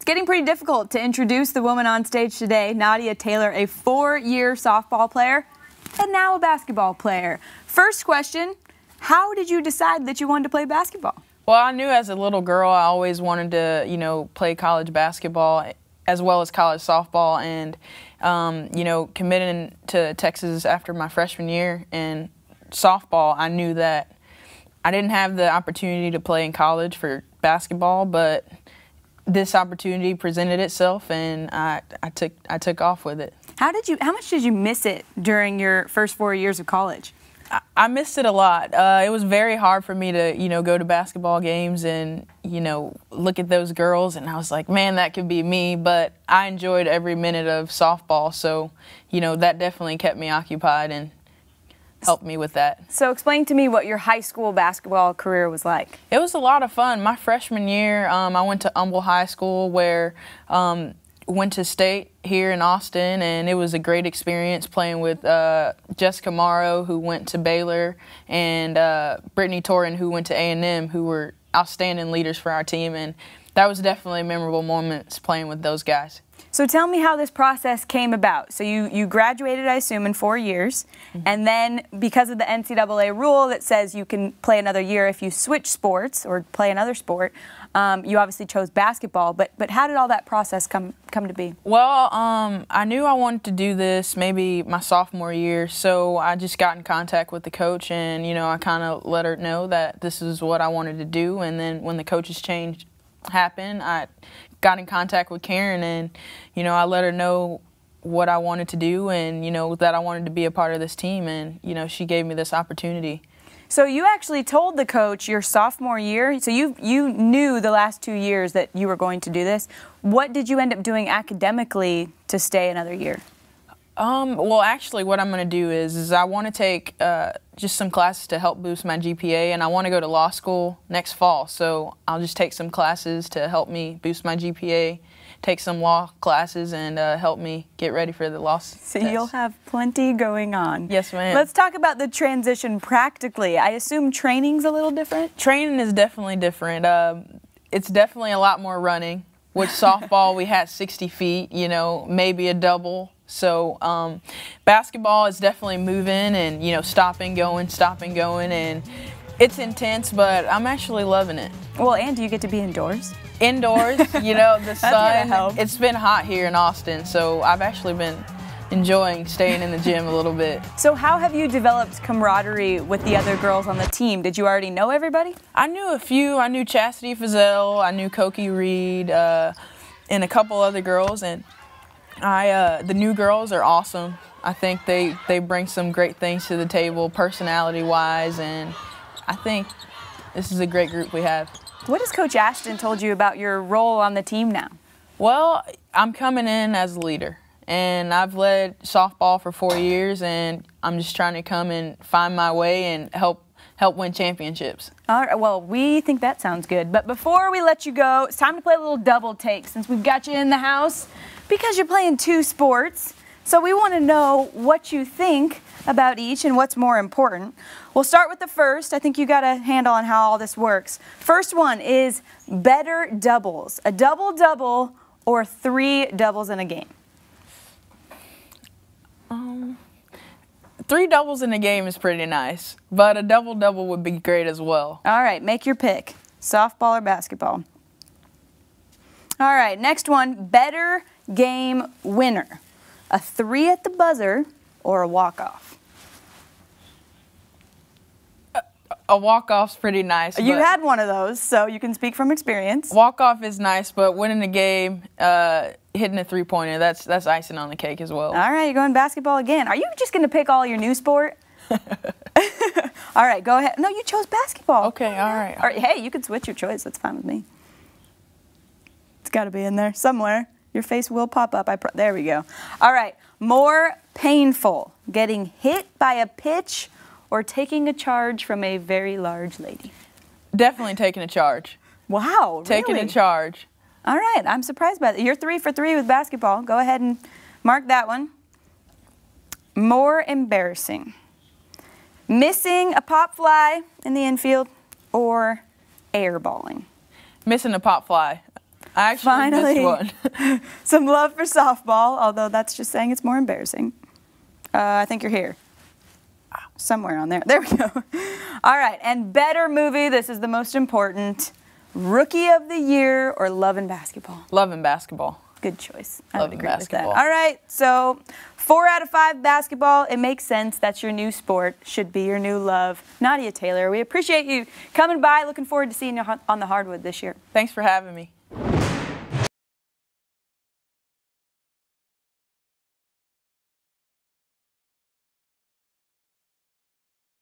getting pretty difficult to introduce the woman on stage today, Nadia Taylor, a 4-year softball player and now a basketball player. First question, how did you decide that you wanted to play basketball? Well, I knew as a little girl I always wanted to, play college basketball as well as college softball, and, committing to Texas after my freshman year in softball, I knew that I didn't have the opportunity to play in college for basketball, but this opportunity presented itself, and I took off with it. How much did you miss it during your first 4 years of college? I missed it a lot. It was very hard for me to, go to basketball games and, look at those girls, and I was like, man, that could be me. But I enjoyed every minute of softball, so, that definitely kept me occupied and helped me with that. So explain to me what your high school basketball career was like. It was a lot of fun. My freshman year, I went to Humble High School, where went to state here in Austin, and it was a great experience playing with Jessica Morrow, who went to Baylor, and Brittany Torin, who went to A&M, who were outstanding leaders for our team, and that was definitely memorable moments playing with those guys. So tell me how this process came about. So you graduated, I assume, in 4 years, and then because of the NCAA rule that says you can play another year if you switch sports or play another sport, you obviously chose basketball. But how did all that process come to be? Well, I knew I wanted to do this maybe my sophomore year, so I just got in contact with the coach, and I kind of let her know that this is what I wanted to do. And then when the coach's change happened, I got in contact with Karen, and I let her know what I wanted to do, and that I wanted to be a part of this team, and she gave me this opportunity. So you actually told the coach your sophomore year, so you knew the last 2 years that you were going to do this. What did you end up doing academically to stay another year? Well, actually, what I'm going to do is I want to take just some classes to help boost my GPA, and I want to go to law school next fall. So I'll just take some classes to help me boost my GPA, take some law classes, and help me get ready for the law test. So you'll have plenty going on. Yes, ma'am. Let's talk about the transition practically. I assume training's a little different? Training is definitely different. It's definitely a lot more running. With softball, we had 60 feet, maybe a double. So basketball is definitely moving and, stopping, going, and it's intense, but I'm actually loving it. Well, and do you get to be indoors? Indoors, the sun. It's been hot here in Austin, so I've actually been enjoying staying in the gym a little bit. So how have you developed camaraderie with the other girls on the team? Did you already know everybody? I knew a few. I knew Chastity Fazell, I knew Koki Reed, and a couple other girls, and the new girls are awesome. I think they bring some great things to the table, personality-wise, and I think this is a great group we have. What has Coach Ashton told you about your role on the team now? Well, I'm coming in as a leader, and I've led softball for 4 years, and I'm just trying to come and find my way and help win championships. All right, well, we think that sounds good. But before we let you go, it's time to play a little double take since we've got you in the house, because you're playing 2 sports. So we want to know what you think about each and what's more important. We'll start with the first. I think you got a handle on how all this works. First one is better doubles. A double-double or 3 doubles in a game? 3 doubles in a game is pretty nice, but a double-double would be great as well. All right, make your pick. Softball or basketball? All right, next one, better game winner. A 3 at the buzzer or a walk-off? A walk-off's pretty nice. You had one of those, so you can speak from experience. Walk-off is nice, but winning the game, hitting a 3-pointer, that's icing on the cake as well. All right, you're going basketball again. Are you just going to pick all your new sport? All right, go ahead. No, you chose basketball. Okay, all right. All right. Hey, you can switch your choice. That's fine with me. It's got to be in there somewhere. Your face will pop up. There we go. All right, more painful, getting hit by a pitch or taking a charge from a very large lady? Definitely taking a charge. Wow, Taking really? a charge. All right, I'm surprised by that. You're 3 for 3 with basketball. Go ahead and mark that one. More embarrassing, missing a pop fly in the infield or airballing? Missing a pop fly. I actually missed one. Some love for softball, although that's just saying it's more embarrassing. I think you're here. Somewhere on there. There we go. All right, and better movie, this is the most important. Rookie of the Year or Love and Basketball? Love and Basketball. Good choice. I would agree with that. Basketball. All right, so 4 out of 5 basketball. It makes sense. That's your new sport. Should be your new love. Nadia Taylor, we appreciate you coming by. Looking forward to seeing you on the hardwood this year. Thanks for having me.